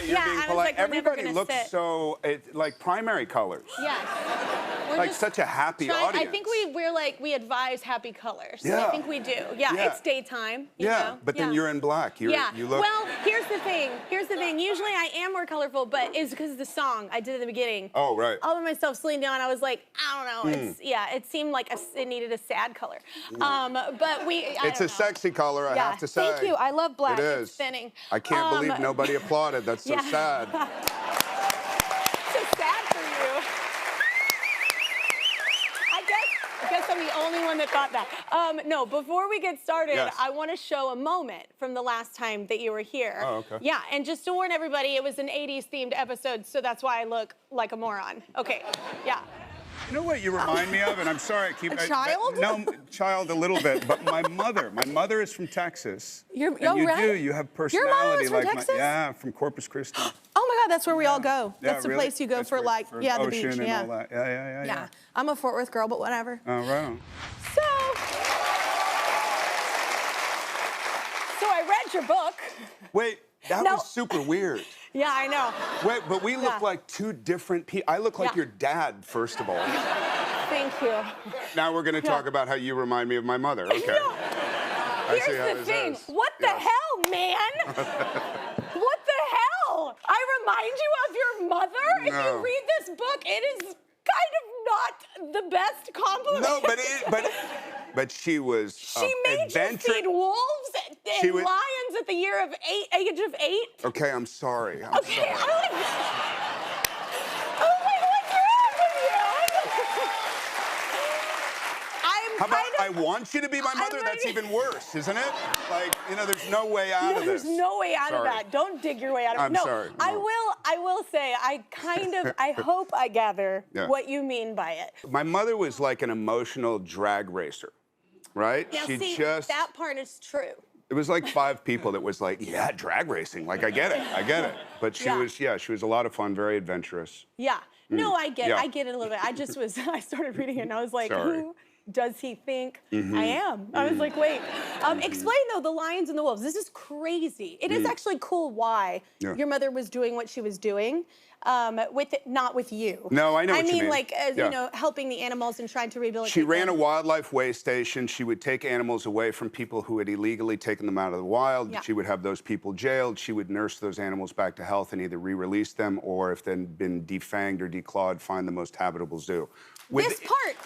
polite. You're being polite. Like, everybody looks so like primary colors. Yes. We're like such a happy audience. I think we advise happy colors. Yeah. I think we do. Yeah. It's daytime. You know? But then you're in black. You look. Well, here's the thing. Usually I am more colorful, but it's because of the song I did at the beginning. Oh, right. All by myself, Celine Dion. I was like, I don't know. It seemed like it needed a sad color. But it's a sexy color, I have to say. Thank you. I love black. It is. It's thinning. I can't believe nobody applauded. That's so sad. So sad for you. I guess I'm the only one that thought that. No, before we get started, I want to show a moment from the last time that you were here. Oh, okay. Yeah, and just to warn everybody, it was an 80s themed episode, so that's why I look like a moron. Okay, yeah. You know what you remind me of? And I'm sorry I keep... A child? No, child a little bit, but my mother. My mother is from Texas. You have personality. Your mom is from like Texas? Yeah, from Corpus Christi. Oh my God, that's where we all go. That's the place you go that's for like, for the ocean beach, and all that. Yeah. I'm a Fort Worth girl, but whatever. Oh, right on. So I read your book. Wait, that was super weird. Yeah, I know. Wait, but we look like two different people. I look like your dad, first of all. Thank you. Now we're going to talk about how you remind me of my mother. Okay. Here's the thing. What the hell, man? What the hell? I remind you of your mother? No. If you read this book, it is kind of not the best compliment. No, but she was She made you feed wolves and lions at the age of 8. Okay, I'm sorry. I'm okay, sorry. Oh my, what's wrong with you? How about I want you to be my mother? That's even worse, isn't it? Like, there's no way out of this. There's no way out of that. Don't dig your way out of it. I'm sorry. No. I will say, I hope I gather what you mean by it. My mother was like an emotional drag racer, right? Now, that part is true. It was like 5 people that was like, yeah, drag racing. Like, I get it. But she was a lot of fun, very adventurous. Yeah. No, I get it. I get it a little bit. I started reading it and I was like, who does he think I am? I was like, wait. Explain, though, the lions and the wolves. This is crazy. It is actually cool why your mother was doing what she was doing. Not with you. No, I know what you mean. I mean, like, helping the animals and trying to rehabilitate She ran them. a wildlife way station. She would take animals away from people who had illegally taken them out of the wild. Yeah. She would have those people jailed. She would nurse those animals back to health and either re-release them or, if they'd been defanged or declawed, find the most habitable zoo. This part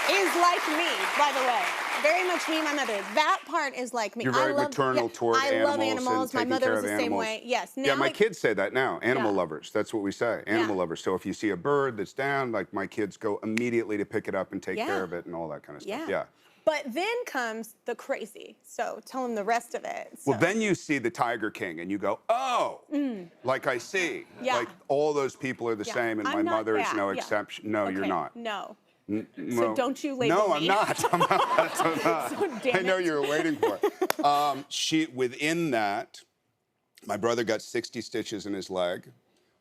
is like me, by the way. Very much me and my mother. That part is like me. You're very maternal toward animals. I love animals. My mother was the same way. Yes. Now my kids say that now. Animal lovers. That's what we say. Animal lovers. So if you see a bird that's down, like my kids go immediately to pick it up and take care of it and all that kind of stuff. Yeah. But then comes the crazy. So tell them the rest of it. So. Well, then you see the Tiger King and you go, oh, like I see. Yeah. Like all those people are the same and my mother is no exception. No, you're not. No. So don't you label me. No, I'm not. I'm not. So, damn I know you were waiting for it. Within that, my brother got 60 stitches in his leg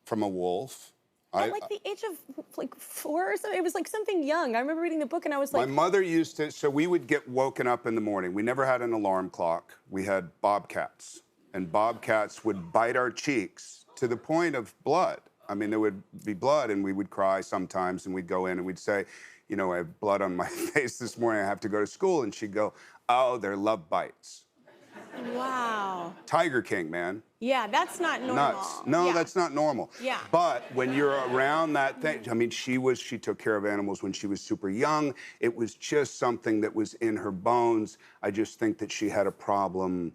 from a wolf. At like the age of like 4 or something. It was like something young. I remember reading the book and I was like... My mother used to, so we would get woken up in the morning. We never had an alarm clock. We had bobcats. And bobcats would bite our cheeks to the point of blood. I mean, there would be blood and we would cry sometimes and we'd go in and we'd say, I have blood on my face this morning. I have to go to school. And she'd go, oh, they're love bites. Wow. Tiger King, man. Yeah, that's not normal. Nuts. No, that's not normal. Yeah. But when you're around that thing, I mean, she took care of animals when she was super young. It was just something that was in her bones. I just think that she had a problem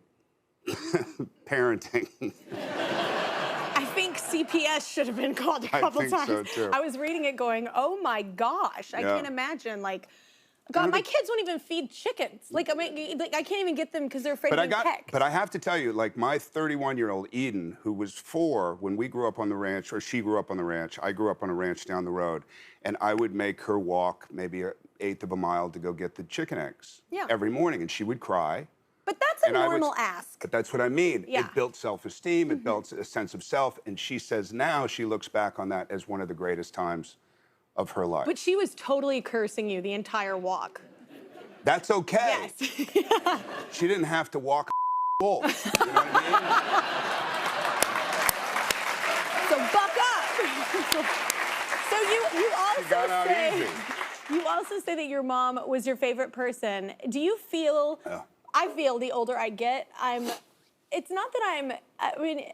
parenting. I think CPS should have been called a couple times. So too. I was reading it going, oh my gosh, I can't imagine, like, God, my kids won't even feed chickens. Like, I mean, I can't even get them because they're afraid of being pecked. But I have to tell you, like, my 31-year-old Eden, who was 4 when we grew up on the ranch, or she grew up on the ranch, I grew up on a ranch down the road, and I would make her walk maybe 1/8 of a mile to go get the chicken eggs every morning, and she would cry. But that's a normal ask. But that's what I mean. Yeah. It built self-esteem, it built a sense of self, and she says now she looks back on that as one of the greatest times of her life. But she was totally cursing you the entire walk. That's okay. Yes. She didn't have to walk a wolf. You know what I mean? So buck up. So you also say that your mom was your favorite person. Do you feel? Yeah. I feel the older I get, it's not that I mean,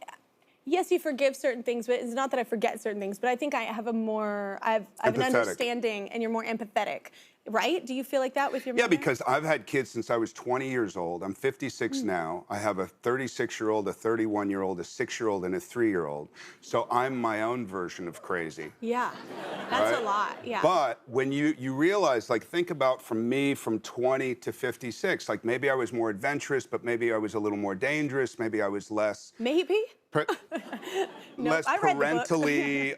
yes, you forgive certain things, but it's not that I forget certain things. But I think I have I have an understanding, and you're more empathetic, right? Do you feel like that with your mother? Yeah, because I've had kids since I was 20 years old. I'm 56 now. I have a 36-year-old, a 31-year-old, a 6-year-old, and a 3-year-old. So I'm my own version of crazy. Yeah, that's a lot. Yeah. But when you realize, like, think about from 20 to 56. Like, maybe I was more adventurous, but maybe I was a little more dangerous. Maybe I was less. Maybe. Less parentally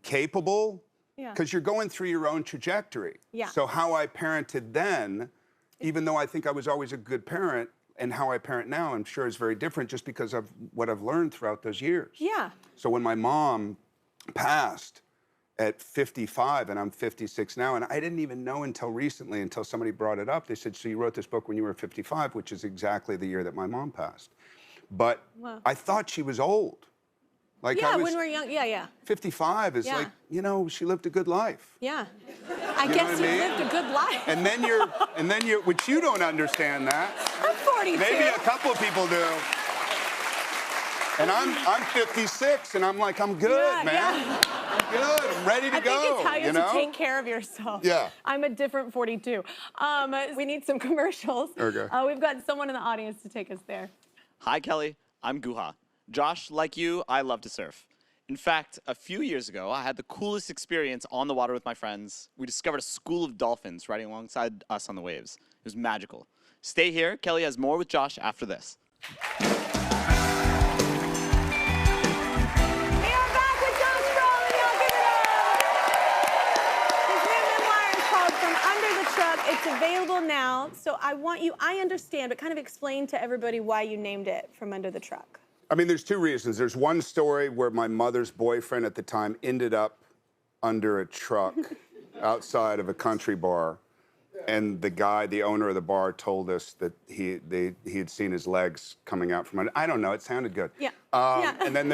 capable. Yeah. Because you're going through your own trajectory. Yeah. So how I parented then, even though I think I was always a good parent, and how I parent now, I'm sure is very different just because of what I've learned throughout those years. Yeah. So when my mom passed at 55, and I'm 56 now, and I didn't even know until recently, until somebody brought it up. They said, so you wrote this book when you were 55, which is exactly the year that my mom passed. But I thought she was old. Like yeah, when we're young, yeah. 55 is like, you know, she lived a good life. Yeah. I guess you lived a good life. And then you're, which you don't understand that. I'm 42. Maybe a couple of people do. And I'm 56, and I'm like, I'm good, man. Yeah. I'm good. I'm ready to go. I think it's how you have to take care of yourself. Yeah. I'm a different 42. We need some commercials. Okay. We've got someone in the audience to take us there. Hi, Kelly. I'm Guha. Josh, like you, I love to surf. In fact, a few years ago, I had the coolest experience on the water with my friends. We discovered a school of dolphins riding alongside us on the waves. It was magical. Stay here. Kelly has more with Josh after this. We are back with Josh Brolin. Y'all give it up. His new memoir is called From Under the Truck. It's available now. So I understand, but kind of explain to everybody why you named it From Under the Truck. I mean, there's two reasons. There's one story where my mother's boyfriend at the time ended up under a truck outside of a country bar, and the guy, the owner of the bar, told us that he had seen his legs coming out from under. I don't know. It sounded good. Yeah. And then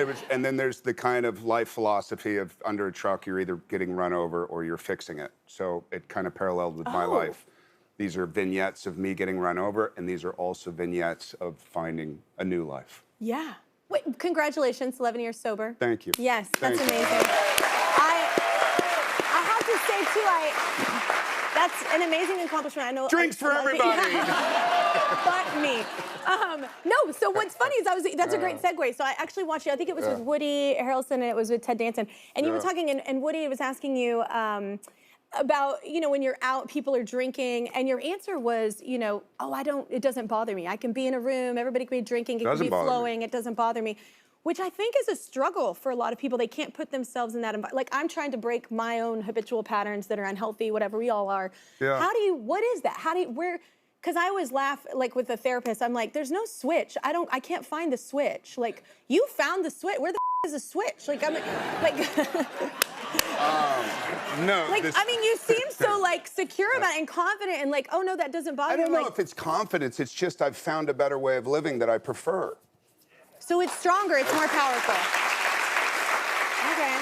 there's the kind of life philosophy of under a truck, you're either getting run over or you're fixing it. So it kind of paralleled with my life. These are vignettes of me getting run over, and these are also vignettes of finding a new life. Yeah. Wait, congratulations, 11 years sober. Thank you. Yes, that's amazing. I have to say, too, that's an amazing accomplishment. I know. Drinks for everybody. But me. No, so what's funny is that's a great segue. So I actually watched it, I think it was with Woody Harrelson, and it was with Ted Danson. And you were talking, and Woody was asking you, about, when you're out, people are drinking, and your answer was, it doesn't bother me. I can be in a room, everybody can be drinking, it can be flowing, it doesn't bother me. Which I think is a struggle for a lot of people. They can't put themselves in that environment. Like, I'm trying to break my own habitual patterns that are unhealthy, whatever we all are. Yeah. What is that? Because I always laugh, like with a therapist, I'm like, there's no switch. I can't find the switch. Like, you found the switch. Where the is the switch? Like, I'm like no. Like, you seem so secure about it and confident and like, oh no, that doesn't bother me. I don't know if it's confidence. It's just I've found a better way of living that I prefer. So it's stronger. It's more powerful. Okay.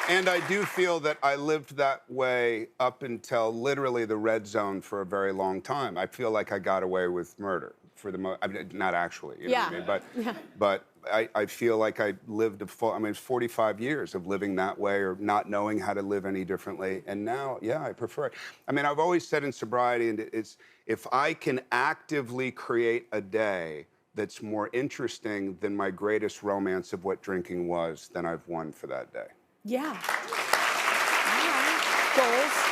And I do feel that I lived that way up until literally the red zone for a very long time. I feel like I got away with murder for the most. I mean, not actually. You know what I mean? But I feel like I lived it's 45 years of living that way or not knowing how to live any differently. And now, I prefer it. I mean, I've always said in sobriety, and it's if I can actively create a day that's more interesting than my greatest romance of what drinking was, then I've won for that day. Yeah. All right. Goals.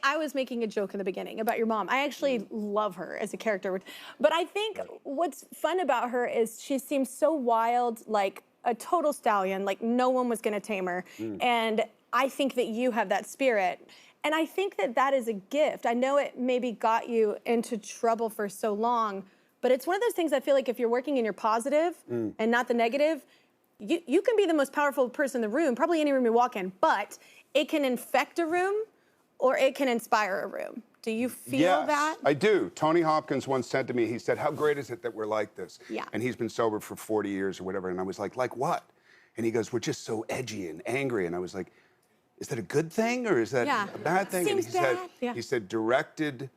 I was making a joke in the beginning about your mom. I actually love her as a character. But I think what's fun about her is she seems so wild, like a total stallion, like no one was gonna tame her. And I think that you have that spirit. And I think that that is a gift. I know it maybe got you into trouble for so long, but it's one of those things I feel like if you're working in your positive and not the negative, you can be the most powerful person in the room, probably any room you walk in, but it can infect a room or it can inspire a room. Do you feel Yes, that? I do. Tony Hopkins once said to me, he said, how great is it that we're like this? Yeah. And he's been sober for 40 years or whatever. And I was like what? And he goes, we're just so edgy and angry. And I was like, is that a good thing or is that a bad thing? Seems and he bad. said, he said, directed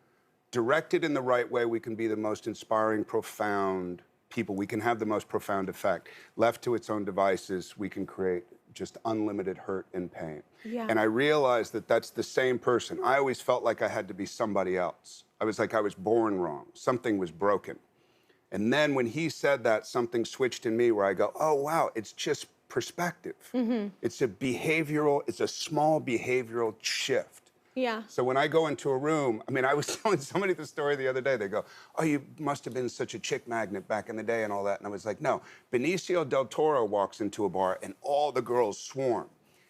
in the right way, we can be the most inspiring, profound people. We can have the most profound effect. Left to its own devices, we can create just unlimited hurt and pain. Yeah. And I realized that that's the same person. I always felt like I had to be somebody else. I was like I was born wrong. Something was broken. And then when he said that, something switched in me where I go, oh, wow, it's just perspective. It's a small behavioral shift. Yeah. So when I go into a room, I mean, I was telling somebody the story the other day. They go, oh, you must have been such a chick magnet back in the day and all that. And I was like, no. Benicio del Toro walks into a bar and all the girls swarm.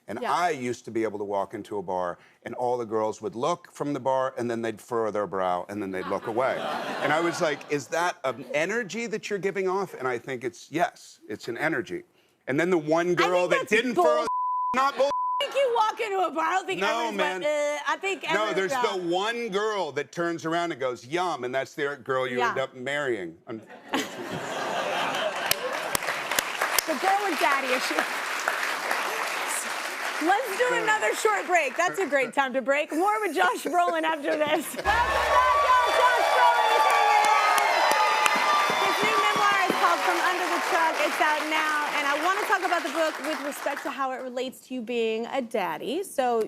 And I used to be able to walk into a bar and all the girls would look from the bar and then they'd furrow their brow and then they'd look away. And I was like, is that an energy that you're giving off? And I think yes, it's an energy. And then the one girl that didn't furrow, not bull. I think you walk into a bar, I don't think No, man. Like, I think No, there's the one girl that turns around and goes, yum, and that's the girl you end up marrying. The girl with daddy issues. Let's do another short break. That's a great time to break. More with Josh Brolin after this. Welcome back, y'all. Josh Brolin is hanging out. His new memoir is called From Under the Truck. It's out now. And I want to talk about the book with respect to how it relates to you being a daddy. So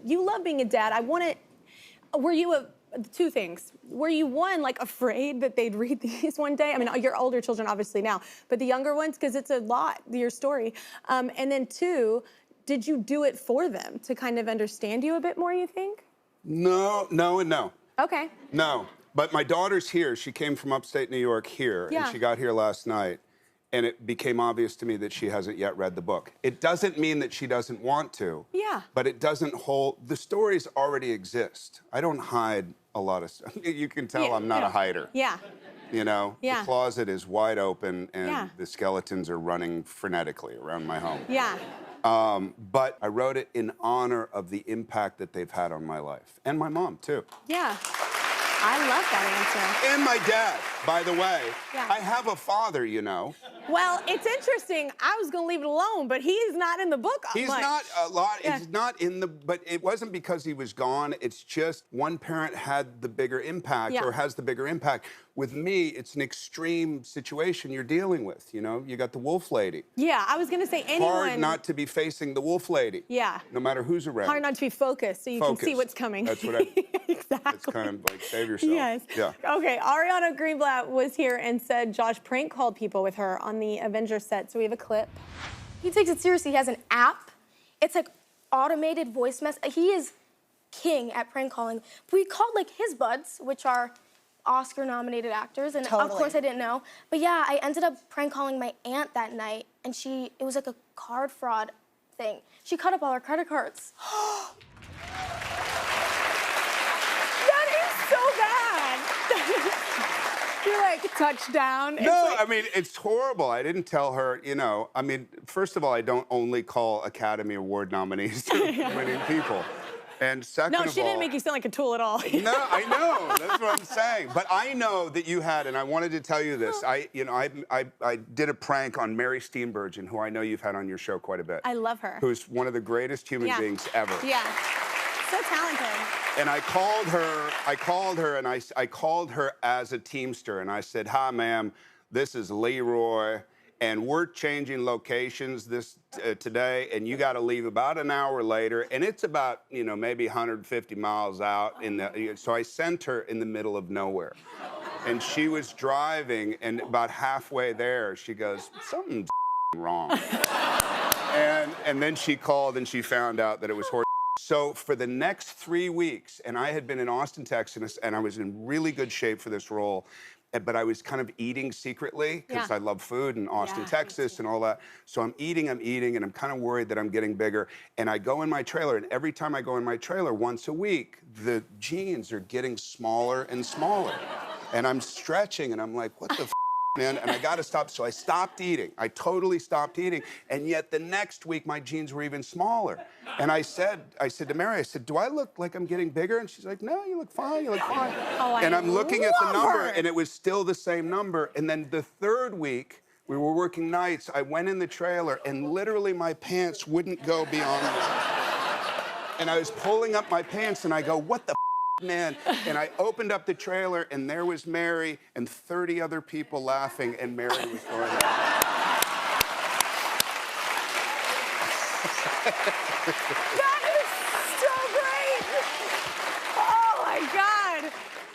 you love being a dad. Were you two things. Were you, one, like, afraid that they'd read these one day? I mean, your older children, obviously, now. But the younger ones, because it's a lot, your story. And then, two, did you do it for them to kind of understand you a bit more, you think? No, and no. Okay. No, but my daughter's here. She came from upstate New York here, and she got here last night. And it became obvious to me that she hasn't yet read the book. It doesn't mean that she doesn't want to. Yeah. But it doesn't hold, the stories already exist. I don't hide a lot of stuff. You can tell I'm not a hider. Yeah. You know, the closet is wide open and the skeletons are running frenetically around my home. Yeah. But I wrote it in honor of the impact that they've had on my life. And my mom, too. Yeah. I love that answer. And my dad, by the way. Yeah. I have a father, you know. Well, it's interesting. I was going to leave it alone, but he's not in the book much. He's not a lot. Yeah. He's not in the, but it wasn't because he was gone. It's just one parent had the bigger impact or has the bigger impact. With me, it's an extreme situation you're dealing with, you know? You got the wolf lady. Yeah, I was going to say anyone. Hard not to be facing the wolf lady. Yeah. No matter who's around. Hard not to be focused so you can see what's coming. That's what I... Exactly. It's kind of like, save yourself. Yes. Yeah. Okay, Ariana Greenblatt was here and said Josh prank called people with her on the Avengers set, so we have a clip. He takes it seriously. He has an app. It's like automated voice mess. He is king at prank calling. We called like his buds, which are Oscar-nominated actors, and of course I didn't know. But yeah, I ended up prank calling my aunt that night, and it was like a card fraud thing. She cut up all her credit cards. So bad. You're like, touchdown. No, like... I mean, it's horrible. I didn't tell her, you know. I mean, first of all, I don't only call Academy Award nominees to winning people. And second of all... No, she didn't make you sound like a tool at all. No, I know. That's what I'm saying. But I know that you had, and I wanted to tell you this. I did a prank on Mary Steenburgen, who I know you've had on your show quite a bit. I love her. Who's one of the greatest human beings ever. Yeah. So talented. And I called her as a Teamster, and I said, hi, ma'am, this is Leroy, and we're changing locations today, and you got to leave about an hour later, and it's about, you know, maybe 150 miles out. So I sent her in the middle of nowhere. And she was driving, and about halfway there, she goes, something's wrong. and then she called, and she found out that it was horse. So for the next 3 weeks, and I had been in Austin, Texas, and I was in really good shape for this role, but I was kind of eating secretly because I love food in Austin, Texas, and all that. So I'm eating, and I'm kind of worried that I'm getting bigger. And I go in my trailer, and every time I go in my trailer once a week, the jeans are getting smaller and smaller. And I'm stretching, and I'm like, what the f man, and I got to stop. So I stopped eating. I totally stopped eating. And yet the next week, my jeans were even smaller. And I said to Mary, I said, do I look like I'm getting bigger? And she's like, no, you look fine, you look fine. Oh, and I'm looking at the number, her. and it was still the same number. And then the third week, we were working nights. I went in the trailer, and literally my pants wouldn't go beyond this. And I was pulling up my pants, and I go, what the man? And I opened up the trailer, and there was Mary and 30 other people laughing, and Mary was going, That is so great! Oh my God!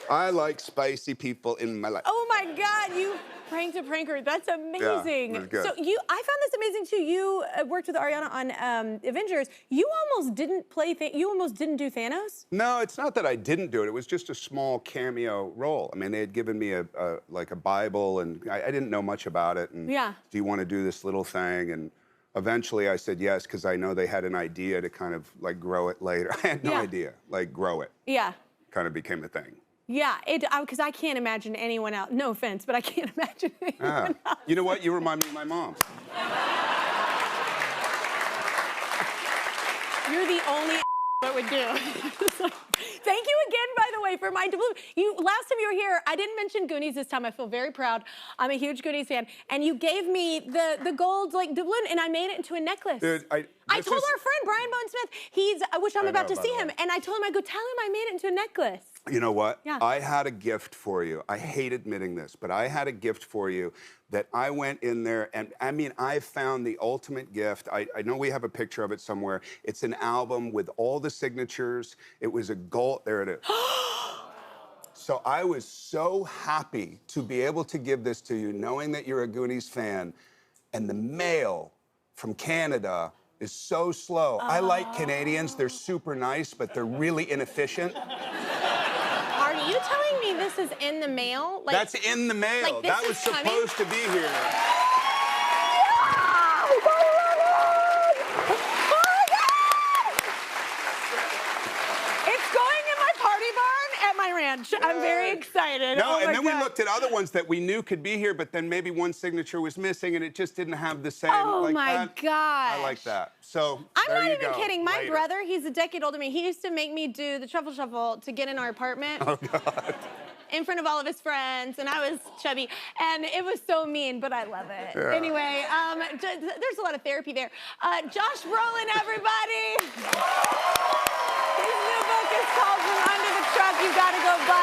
I like spicy people in my life. Oh my God, you pranked a pranker. That's amazing. Yeah, it was good. So I found this amazing too. You worked with Ariana on Avengers. You almost didn't you almost didn't do Thanos? No, it's not that I didn't do it. It was just a small cameo role. I mean, they had given me like a Bible, and I didn't know much about it. And Yeah. do you want to do this little thing? And eventually I said yes, because I know they had an idea to kind of like grow it later. I had no idea, like grow it. Yeah. Kind of became a thing. Yeah, because I can't imagine anyone else. No offense, but I can't imagine anyone else. You know what? You remind me of my mom. You're the only that would do. Thank you again, by the way, for my doubloon. Last time you were here, I didn't mention Goonies this time. I feel very proud. I'm a huge Goonies fan. And you gave me the gold like doubloon, and I made it into a necklace. Dude, I told our friend, Brian Bone Smith, which I'm about to see him, and I told him, I go, tell him I made it into a necklace. You know what? Yeah. I had a gift for you. I hate admitting this, but I had a gift for you that I went in there, and I mean, I found the ultimate gift. I know we have a picture of it somewhere. It's an album with all the signatures. It was a gold, there it is. So I was so happy to be able to give this to you, knowing that you're a Goonies fan, and the mail from Canada is so slow. I like Canadians, they're super nice, but they're really inefficient. Are you telling me this is in the mail? Like, that's in the mail. Like this that was supposed to be here. It's going in my party barn at my ranch. I'm very excited. No, oh and then God. we looked at other ones that we knew could be here, but then maybe one signature was missing, and it just didn't have the same. Oh like my that. gosh. I like that. So I'm there not you even go. kidding. My Later. brother, he's a decade older than me. He used to make me do the truffle shuffle to get in our apartment. Oh God. In front of all of his friends, and I was chubby, and it was so mean, but I love it. Yeah. Anyway, there's a lot of therapy there. Josh Brolin, everybody. His new book is called From Under the Truck. You gotta go buy